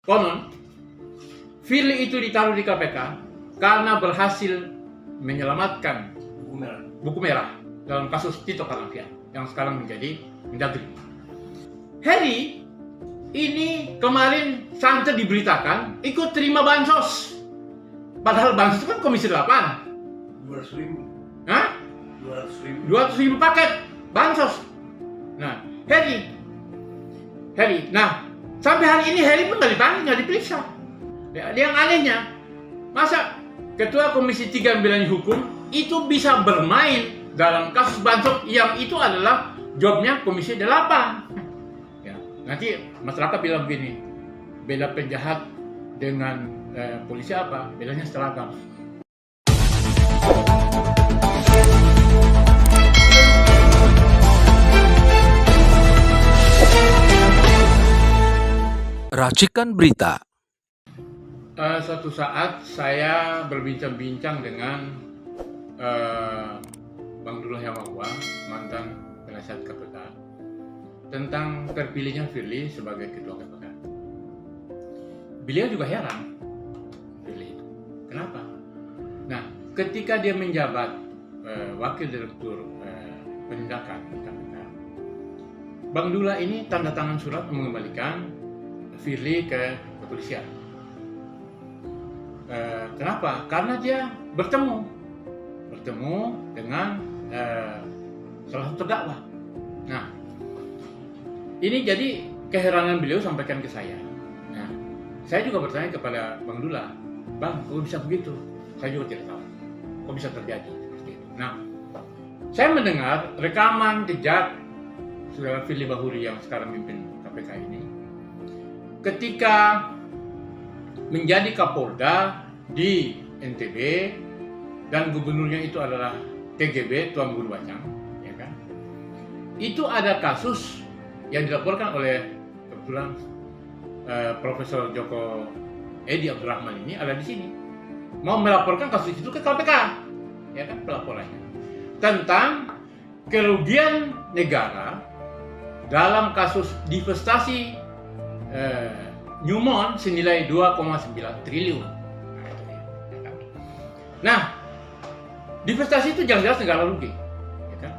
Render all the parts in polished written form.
Konon, Firly itu ditaruh di KPK karena berhasil menyelamatkan buku merah dalam kasus Tito Karnavian yang sekarang menjadi Mendagri. Heri ini kemarin santer diberitakan ikut terima bansos. Padahal bansos itu kan Komisi 8. 200.000. Hah? 200.000. 200.000 paket bansos. Nah, Heri. Nah, sampai hari ini Heri pun nggak dipanggil, nggak diperiksa. Yang anehnya, masa Ketua Komisi 3 Bidang Hukum itu bisa bermain dalam kasus bansos yang itu adalah jobnya Komisi 8. Ya, nanti masyarakat bilang begini, beda penjahat dengan polisi apa? Bedanya seragam. Racikan berita. Suatu saat saya berbincang-bincang dengan Bang Dullah Yamawa, mantan penasihat KPK, tentang terpilihnya Firly sebagai ketua KPK. Beliau juga heran, Firly itu. Kenapa? Nah, ketika dia menjabat wakil direktur penindakan KPK, Bang Dullah ini tanda tangan surat mengembalikan Firly ke kepolisian. Kenapa? Karena dia bertemu dengan salah satu terdakwa. Nah, ini jadi keheranan beliau sampaikan ke saya. Nah, saya juga bertanya kepada Bang Dullah, Bang, kok bisa begitu? Saya juga tidak tahu. Kok bisa terjadi seperti itu? Nah, saya mendengar rekaman jejak saudara Firly Bahuri yang sekarang memimpin KPK ini, ketika menjadi Kapolda di NTB dan gubernurnya itu adalah TGB Tuan Guru Bajang, ya kan? Itu ada kasus yang dilaporkan oleh kebetulan Profesor Joko Edi Abdurrahman ini ada di sini, mau melaporkan kasus itu ke KPK, ya kan, pelaporannya tentang kerugian negara dalam kasus divestasi Newmont senilai 2,9 triliun. Nah, divestasi itu jelas-jelas negara rugi, ya kan?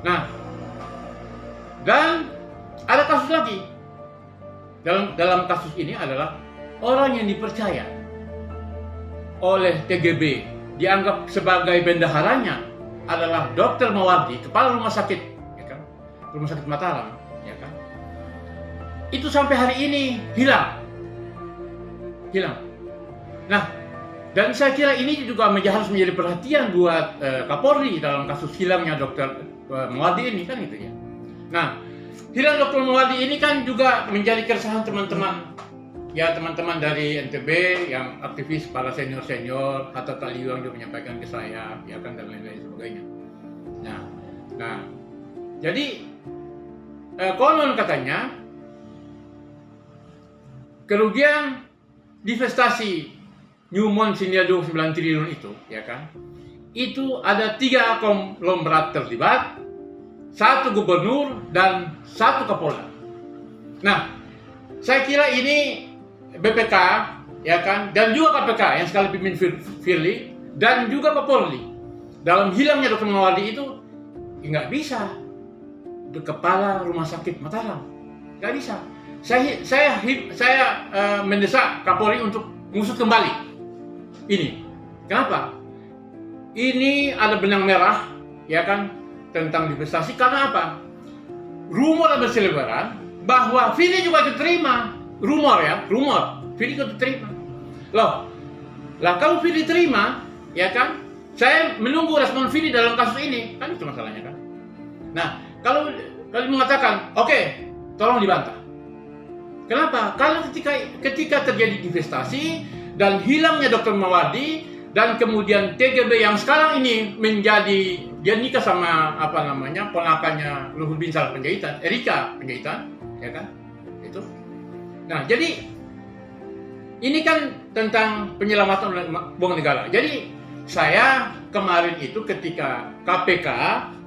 Nah, dan ada kasus lagi. Dalam kasus ini adalah orang yang dipercaya oleh TGB dianggap sebagai bendaharanya adalah Dr. Mawardi, kepala rumah sakit, ya kan? Rumah sakit Mataram, ya kan? Itu sampai hari ini hilang. Nah, dan saya kira ini juga harus menjadi perhatian buat Kapolri dalam kasus hilangnya Dr. Mawardi ini, kan itu ya. Nah, hilang Dr. Mawardi ini kan juga menjadi keresahan teman-teman dari NTB yang aktivis, para senior, Hatta Taliu yang juga menyampaikan ke saya, ya kan, dan lain-lain sebagainya. Nah, jadi konon katanya kerugian divestasi Newmont senilai 29 triliun itu, ya kan? Itu ada 3 konglomerat terlibat, 1 gubernur dan 1 kapolda. Nah, saya kira ini BPK, ya kan, dan juga KPK yang sekali pimpin Firly dan juga Kapolri dalam hilangnya Dr. Mawardi itu nggak bisa kepala rumah sakit Mataram, nggak bisa. Saya mendesak Kapolri untuk mengusut kembali ini. Kenapa? Ini ada benang merah, ya kan, tentang divestasi. Karena apa? Rumor ada berseliweran bahwa Firly juga diterima. Rumor, Firly juga diterima. Loh, kalau Firly terima, ya kan, saya menunggu respon Firly dalam kasus ini, kan itu masalahnya kan. Nah, kalau mengatakan, oke, tolong dibantah. Kenapa? Karena ketika terjadi investasi dan hilangnya Dr. Mawardi dan kemudian TGB yang sekarang ini menjadi, dia nikah sama ponakannya Luhut Binsar Panjaitan, Erika Panjaitan, ya kan? Itu. Nah, jadi ini kan tentang penyelamatan uang negara. Jadi saya kemarin itu ketika KPK,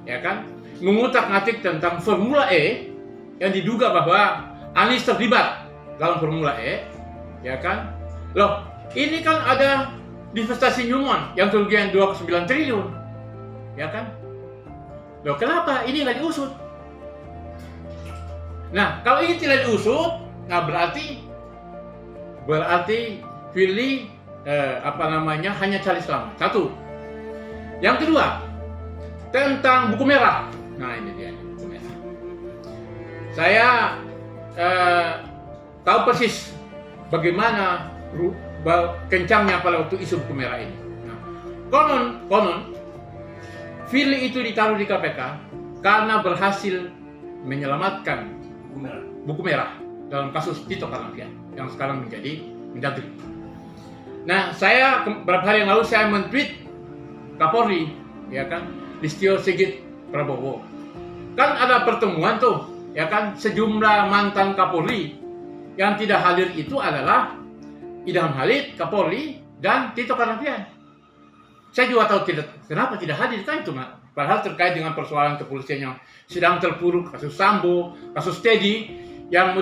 ya kan, mengutak-ngatik tentang Formula E yang diduga bahwa Anies terlibat dalam Formula E, ya kan? Loh, ini kan ada divestasi Newmont yang kerugian 2,9 triliun, ya kan? Loh, kenapa ini nggak diusut? Nah, kalau ini tidak diusut, nah berarti Firly hanya cari selamat. Satu. Yang kedua, tentang buku merah. Nah, ini dia buku merah. Saya tahu persis bagaimana kencangnya pada waktu isu buku merah ini. Nah, konon Firly itu ditaruh di KPK karena berhasil menyelamatkan buku merah dalam kasus Tito Karnavian yang sekarang menjadi Mendagri. Nah, saya beberapa hari yang lalu saya men-tweet Kapolri, ya kan, Listio Sigit Prabowo. Kan ada pertemuan tuh, ya kan, sejumlah mantan Kapolri. Yang tidak hadir itu adalah Idham Halid, Kapolri, dan Tito Karnavian. Saya juga tahu kenapa tidak hadir, kan itu, padahal terkait dengan persoalan kepolisian yang sedang terpuruk, kasus Sambo, kasus Teddy, yang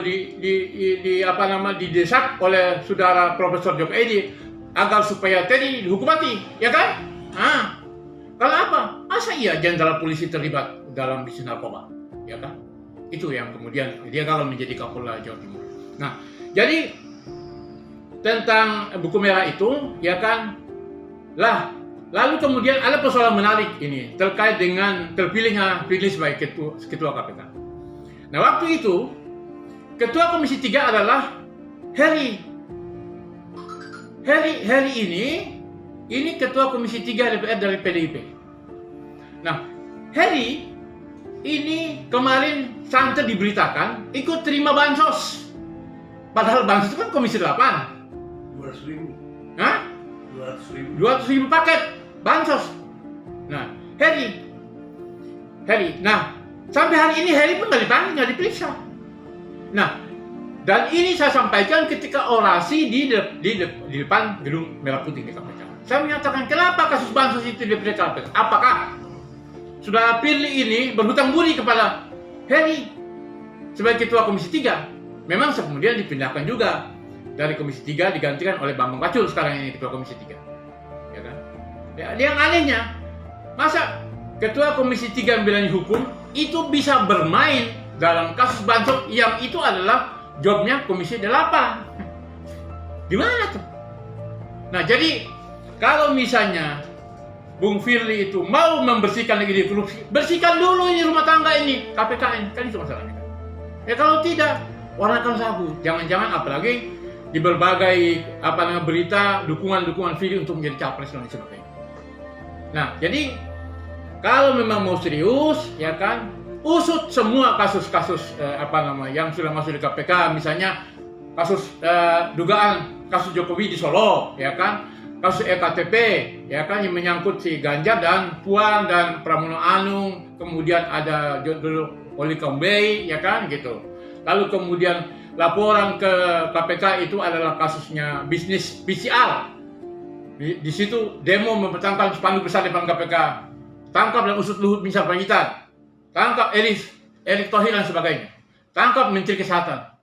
didesak oleh saudara Profesor Joko Edi agar supaya Teddy dihukum mati, ya kan? Kalau apa? Masa iya jenderal polisi terlibat dalam bisnis narkoba, ya kan? Itu yang kemudian dia gagal menjadi Kapolda Jawa Timur. Nah, jadi tentang buku merah itu, ya kan? Lalu kemudian ada persoalan menarik ini terkait dengan terpilihnya Firly sebagai ketua KPK. Nah, waktu itu ketua Komisi 3 adalah Heri. Heri ini ketua Komisi 3 DPR dari PDIP. Nah, Heri ini kemarin santer diberitakan ikut terima bansos. Padahal bansos itu kan Komisi 8. 200.000. Hah? 200.000 paket bansos. Nah, Heri. Nah, sampai hari ini Heri pun nggak diperiksa. Nah, dan ini saya sampaikan ketika orasi di depan gedung Merah Putih di KPK. Saya menyatakan kenapa kasus bansos itu diperiksa KPK? Apakah saudara Firly ini berhutang budi kepada Heri sebagai ketua Komisi 3? Memang kemudian dipindahkan juga dari Komisi 3 digantikan oleh Bambang Pacul sekarang ini ketua Komisi 3. Ya kan? Yang anehnya, masa ketua Komisi 3 Bidang Hukum itu bisa bermain dalam kasus bansos yang itu adalah jobnya Komisi 8. Gimana tuh? Nah, jadi kalau misalnya Bung Firly itu mau membersihkan lagi di korupsi, bersihkan dulu ini rumah tangga ini, KPK ini, kan itu masalahnya. Ya kalau tidak, orang akan sabu. Jangan-jangan apalagi di berbagai berita dukungan Firly untuk menjadi capres dan sebagainya. Nah, jadi kalau memang mau serius, ya kan, usut semua kasus-kasus yang sudah masuk di KPK, misalnya kasus dugaan kasus Jokowi di Solo, ya kan, kasus EKTP, ya kan, yang menyangkut si Ganjar dan Puan dan Pramono Anung, kemudian ada Jodoh Oli Kombei, ya kan, gitu. Lalu kemudian laporan ke KPK itu adalah kasusnya bisnis PCR. Di situ demo mempertahankan spanduk besar depan KPK, tangkap dan usut Luhut Binsar Panjaitan, tangkap Erick Thohir dan sebagainya, tangkap Menteri Kesehatan.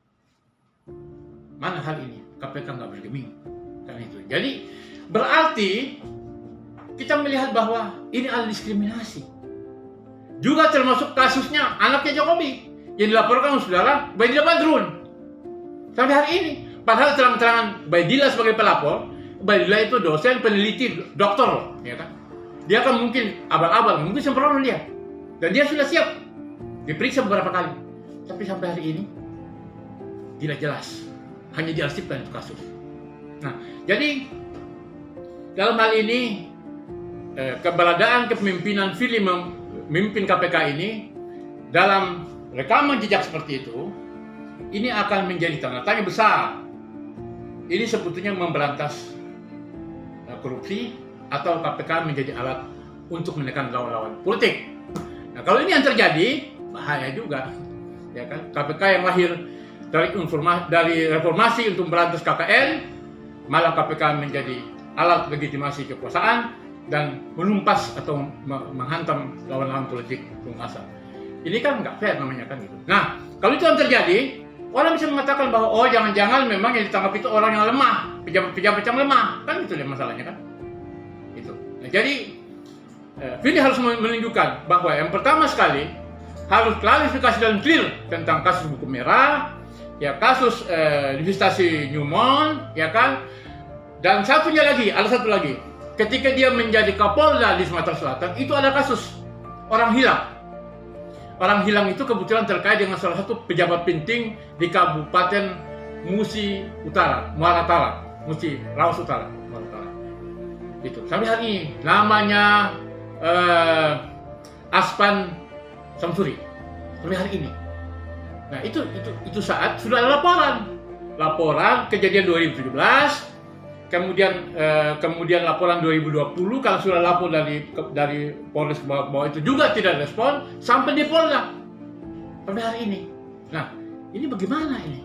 Mana hal ini? KPK nggak bergeming kan itu. Jadi berarti kita melihat bahwa ini adalah diskriminasi. Juga termasuk kasusnya anaknya Jokowi yang dilaporkan oleh saudara Baidillah Badrun sampai hari ini. Padahal terang-terangan Baidillah sebagai pelapor, Baidillah itu dosen, peneliti, doktor, ya kan? Dia kan mungkin abal-abal, mungkin sembrono dia. Dan dia sudah siap diperiksa beberapa kali. Tapi sampai hari ini tidak jelas. Hanya diarsipkan itu kasus. Nah, jadi dalam hal ini keberadaan kepemimpinan Firly memimpin KPK ini dalam rekaman jejak seperti itu, ini akan menjadi tanda tanya besar. Ini sebetulnya memberantas korupsi atau KPK menjadi alat untuk menekan lawan-lawan politik. Nah, kalau ini yang terjadi, bahaya juga, ya kan? KPK yang lahir dari reformasi untuk memberantas KKN, malah KPK menjadi alat legitimasi kekuasaan dan menumpas atau menghantam lawan-lawan politik penguasa. Ini kan nggak fair namanya kan gitu. Nah, kalau itu yang terjadi, orang bisa mengatakan bahwa oh jangan-jangan memang yang ditangkap itu orang yang lemah, pejabat-pejabat yang lemah, kan itu dia masalahnya kan. Itu. Nah, jadi Firly harus menunjukkan bahwa yang pertama sekali harus klarifikasi dan clear tentang kasus buku merah, ya kasus divestasi Newmont, ya kan. Dan satunya lagi, ada satu lagi. Ketika dia menjadi Kapolda di Sumatera Selatan, itu ada kasus orang hilang. Orang hilang itu kebetulan terkait dengan salah satu pejabat penting di Kabupaten Musi Utara, Muara Utara, Musi Rawas Utara, Muara Utara. Itu sampai hari ini namanya Aspan Samsuri sampai hari ini. Nah itu saat sudah ada laporan kejadian 2017, kemudian laporan 2020 kalau sudah lapor dari Polres bahwa itu juga tidak respon sampai di Polda sampai hari ini. Nah ini bagaimana ini?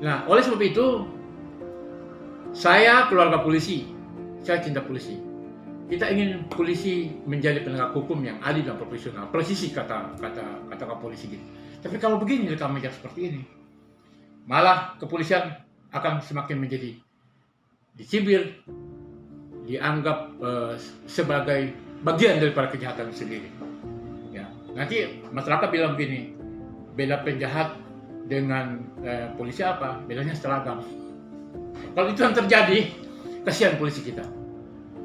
Nah oleh sebab itu saya keluarga polisi, saya cinta polisi. Kita ingin polisi menjadi penegak hukum yang adil dan profesional, presisi kata polisi gitu. Tapi kalau begini rekam jejak seperti ini, malah kepolisian akan semakin menjadi dicibir, dianggap sebagai bagian daripada kejahatan sendiri. Ya, nanti masyarakat bilang begini, beda penjahat dengan polisi apa? Bedanya seragam. Kalau itu yang terjadi, kasihan polisi kita,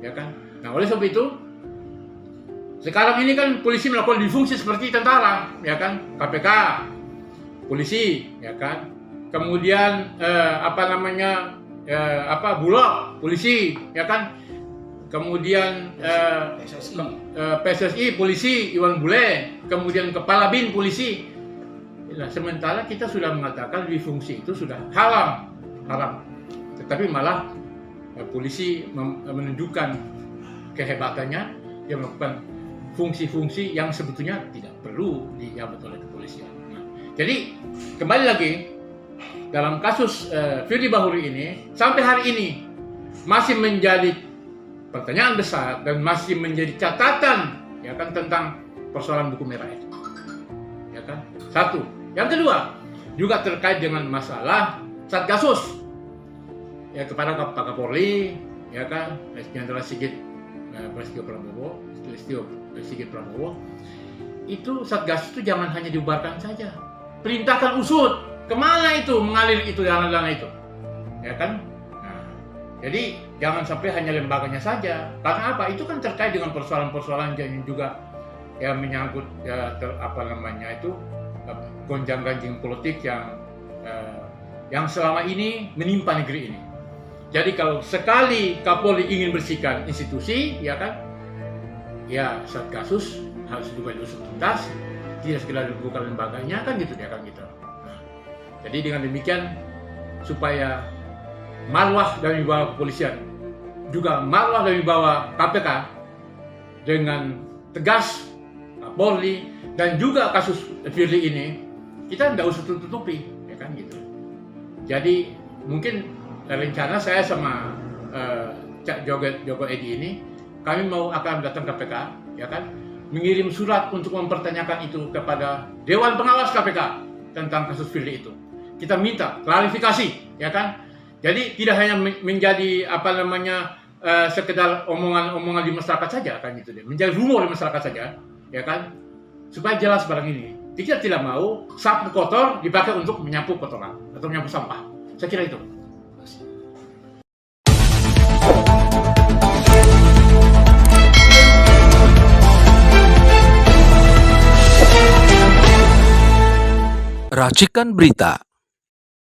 ya kan? Nah, oleh sebab itu, sekarang ini kan polisi melakukan difungsi seperti tentara, ya kan? KPK, polisi, ya kan? Kemudian Bulog, polisi, ya kan? Kemudian PSSI, polisi, Iwan Bule, kemudian Kepala BIN, polisi. Nah, sementara kita sudah mengatakan difungsi itu sudah haram. Tetapi malah polisi menunjukkan kehebatannya, dia melakukan fungsi-fungsi yang sebetulnya tidak perlu dijabat oleh kepolisian. Nah, jadi kembali lagi dalam kasus Firly Bahuri ini sampai hari ini masih menjadi pertanyaan besar dan masih menjadi catatan, ya kan, tentang persoalan buku merah itu, ya kan. Satu, yang kedua juga terkait dengan masalah Satgasus, ya kepada Pak Kapolri, ya kan, Jenderal Listio Sigit Prabowo, itu Satgas itu jangan hanya dibubarkan saja, perintahkan usut kemana itu mengalir itu dana-dana itu, ya kan. Nah, jadi jangan sampai hanya lembaganya saja, karena apa? Itu kan terkait dengan persoalan-persoalan yang juga ya menyangkut gonjang-ganjing politik yang selama ini menimpa negeri ini. Jadi kalau sekali Kapolri ingin bersihkan institusi, ya kan, ya Satgasus harus juga diusut tuntas, tidak sekedar dibuka lembaganya, kan gitu ya kan gitu. Nah, jadi dengan demikian supaya marwah dan wibawa kepolisian, juga marwah dan wibawa KPK dengan tegas Kapolri dan juga kasus Firly ini kita tidak usah tutupi, ya kan gitu. Jadi mungkin rencana saya sama Cak Joko Edi ini, kami akan datang KPK, ya kan, mengirim surat untuk mempertanyakan itu kepada Dewan Pengawas KPK tentang kasus Firly itu. Kita minta klarifikasi, ya kan. Jadi tidak hanya menjadi sekedar omongan di masyarakat saja, kan gitu deh. Menjadi rumor di masyarakat saja, ya kan. Supaya jelas barang ini. Kita tidak mau sapu kotor dipakai untuk menyapu kotoran atau menyapu sampah. Saya kira itu. Racikan Berita.